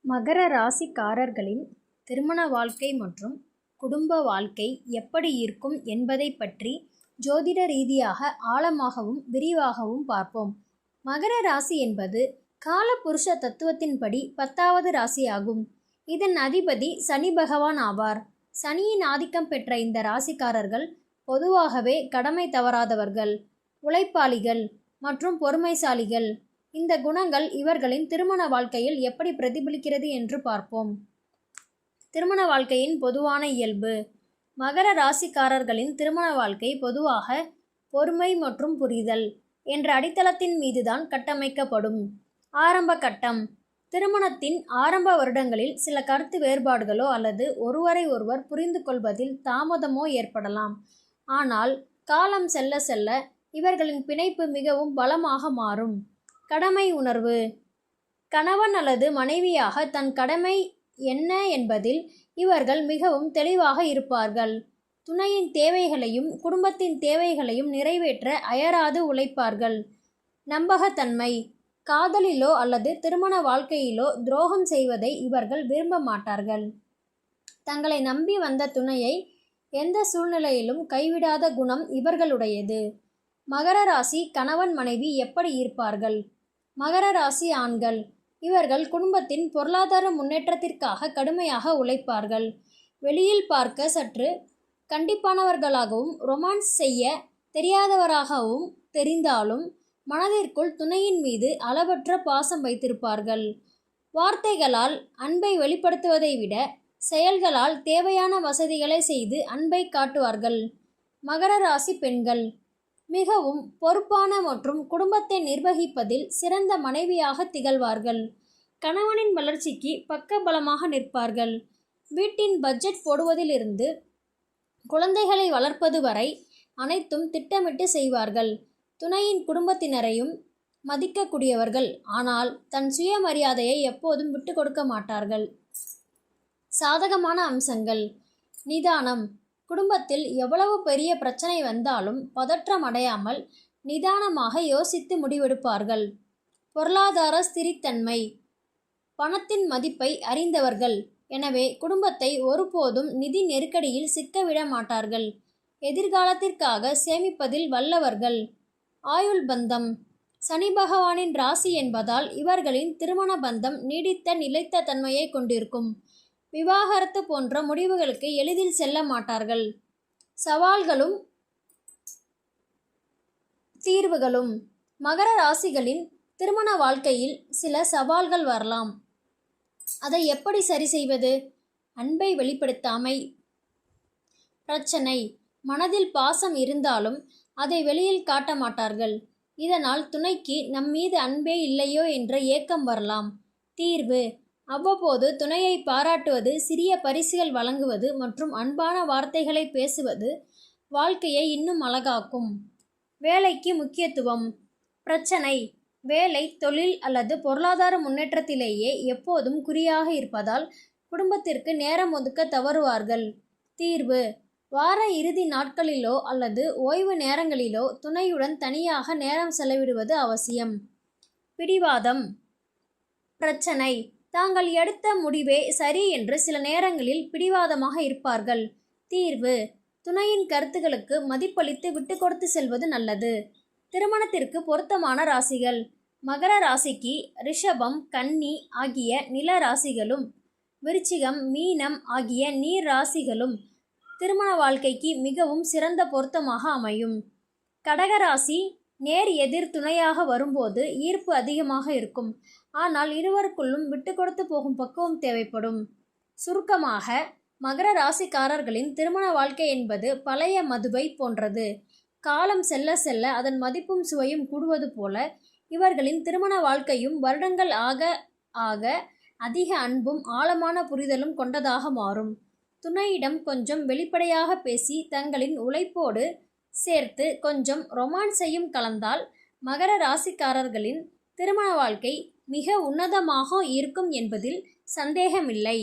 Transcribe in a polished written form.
மகர ராசிக்காரர்களின் திருமண வாழ்க்கை மற்றும் குடும்ப வாழ்க்கை எப்படி இருக்கும் என்பதை பற்றி ஜோதிட ரீதியாக ஆழமாகவும் விரிவாகவும் பார்ப்போம். மகர ராசி என்பது காலபுருஷ தத்துவத்தின்படி 10வது ராசியாகும். இதன் அதிபதி சனி பகவான் ஆவார். சனியின் ஆதிக்கம் பெற்ற இந்த ராசிக்காரர்கள் பொதுவாகவே கடமை தவறாதவர்கள், உழைப்பாளிகள் மற்றும் பொறுமைசாலிகள். இந்த குணங்கள் இவர்களின் திருமண வாழ்க்கையில் எப்படி பிரதிபலிக்கிறது என்று பார்ப்போம். திருமண வாழ்க்கையின் பொதுவான இயல்பு. மகர ராசிக்காரர்களின் திருமண வாழ்க்கை பொதுவாக பொறுமை மற்றும் புரிதல் என்ற அடித்தளத்தின் மீதுதான் கட்டமைக்கப்படும். ஆரம்ப கட்டம். திருமணத்தின் ஆரம்ப வருடங்களில் சில கருத்து வேறுபாடுகளோ அல்லது ஒருவரை ஒருவர் புரிந்து கொள்வதில் தாமதமோ ஏற்படலாம். ஆனால் காலம் செல்ல செல்ல இவர்களின் பிணைப்பு மிகவும் பலமாக மாறும். கடமை உணர்வு. கணவன் அல்லது மனைவியாக தன் கடமை என்ன என்பதில் இவர்கள் மிகவும் தெளிவாக இருப்பார்கள். துணையின் தேவைகளையும் குடும்பத்தின் தேவைகளையும் நிறைவேற்ற அயராது உழைப்பார்கள். நம்பகத்தன்மை. காதலிலோ அல்லது திருமண வாழ்க்கையிலோ துரோகம் செய்வதை இவர்கள் விரும்ப மாட்டார்கள். தங்களை நம்பி வந்த துணையை எந்த சூழ்நிலையிலும் கைவிடாத குணம் இவர்களுடையது. மகர ராசி கணவன் மனைவி எப்படி இருப்பார்கள்? மகர ராசி ஆண்கள். இவர்கள் குடும்பத்தின் பொருளாதார முன்னேற்றத்திற்காக கடுமையாக உழைப்பார்கள். வெளியில் பார்க்க சற்று கண்டிப்பானவர்களாகவும் ரொமான்ஸ் செய்ய தெரியாதவராகவும் தெரிந்தாலும் மனதிற்குள் துணையின் மீது அளவற்ற பாசம் வைத்திருப்பார்கள். வார்த்தைகளால் அன்பை வெளிப்படுத்துவதை விட செயல்களால் தேவையான வசதிகளை செய்து அன்பை காட்டுவார்கள். மகர ராசி பெண்கள். மிகவும் பொறுப்பான மற்றும் குடும்பத்தை நிர்வகிப்பதில் சிறந்த மனைவியாக திகழ்வார்கள். கணவனின் வளர்ச்சிக்கு பக்கபலமாக நிற்பார்கள். வீட்டின் பட்ஜெட் போடுவதிலிருந்து குழந்தைகளை வளர்ப்பது வரை அனைத்தும் திட்டமிட்டு செய்வார்கள். துணையின் குடும்பத்தினரையும் மதிக்கக்கூடியவர்கள். ஆனால் தன் சுயமரியாதையை எப்போதும் விட்டு கொடுக்க மாட்டார்கள். சாதகமான அம்சங்கள். நிதானம். குடும்பத்தில் எவ்வளவு பெரிய பிரச்சனை வந்தாலும் பதற்றம் அடையாமல் நிதானமாக யோசித்து முடிவெடுப்பார்கள். பொருளாதார ஸ்திரத்தன்மை. பணத்தின் மதிப்பை அறிந்தவர்கள். எனவே குடும்பத்தை ஒருபோதும் நிதி நெருக்கடியில் சிக்கவிட மாட்டார்கள். எதிர்காலத்திற்காக சேமிப்பதில் வல்லவர்கள். ஆயுள் பந்தம். சனி பகவானின் ராசி என்பதால் இவர்களின் திருமண பந்தம் நீடித்த நிலைத்த தன்மையை கொண்டிருக்கும். விவாகரத்து போன்ற முடிவுகளுக்கு எளிதில் செல்ல மாட்டார்கள். சவால்களும் தீர்வுகளும். மகர ராசிகளின் திருமண வாழ்க்கையில் சில சவால்கள் வரலாம். அதை எப்படி சரி செய்வது? அன்பை வெளிப்படுத்தாமை பிரச்சனை. மனதில் பாசம் இருந்தாலும் அதை வெளியில் காட்ட மாட்டார்கள். இதனால் துணைக்கு நம்மீது அன்பே இல்லையோ என்ற ஏக்கம் வரலாம். தீர்வு. அவ்வப்போது துணையை பாராட்டுவது, சிறிய பரிசுகள் வழங்குவது மற்றும் அன்பான வார்த்தைகளை பேசுவது வாழ்க்கையை இன்னும் அழகாக்கும். வேலைக்கு முக்கியத்துவம். பிரச்சனை. வேலை, தொழில் அல்லது பொருளாதார முன்னேற்றத்திலேயே எப்போதும் குறியாக இருப்பதால் குடும்பத்திற்கு நேரம் ஒதுக்க தவறுவார்கள். தீர்வு. வார இறுதி நாட்களிலோ அல்லது ஓய்வு நேரங்களிலோ துணையுடன் தனியாக நேரம் செலவிடுவது அவசியம். பிடிவாதம். பிரச்சனை. தாங்கள் எடுத்த முடிவே சரி என்று சில நேரங்களில் பிடிவாதமாக இருப்பார்கள். தீர்வு. துணையின் கருத்துக்களுக்கு மதிப்பளித்து விட்டு கொடுத்து செல்வது நல்லது. திருமணத்திற்கு பொருத்தமான ராசிகள். மகர ராசிக்கு ரிஷபம், கன்னி ஆகிய நில ராசிகளும் விருச்சிகம், மீனம் ஆகிய நீர் ராசிகளும் திருமண வாழ்க்கைக்கு மிகவும் சிறந்த பொருத்தமாக அமையும். கடகராசி நேர் எதிர் துணையாக வரும்போது ஈர்ப்பு அதிகமாக இருக்கும். ஆனால் இருவருக்குள்ளும் விட்டு கொடுத்து போகும் பக்குவம் தேவைப்படும். சுருக்கமாக, மகர ராசிக்காரர்களின் திருமண வாழ்க்கை என்பது பழைய மதுவை போன்றது. காலம் செல்ல செல்ல அதன் மதிப்பும் சுவையும் கூடுவது போல இவர்களின் திருமண வாழ்க்கையும் வருடங்கள் ஆக ஆக அதிக அன்பும் ஆழமான புரிதலும் கொண்டதாக மாறும். துணையிடம் கொஞ்சம் வெளிப்படையாக பேசி தங்களின் உழைப்போடு சேர்த்து கொஞ்சம் ரொமான்ஸையும் கலந்தால் மகர ராசிக்காரர்களின் திருமண வாழ்க்கை மிக உன்னதமாக இருக்கும் என்பதில் சந்தேகமில்லை.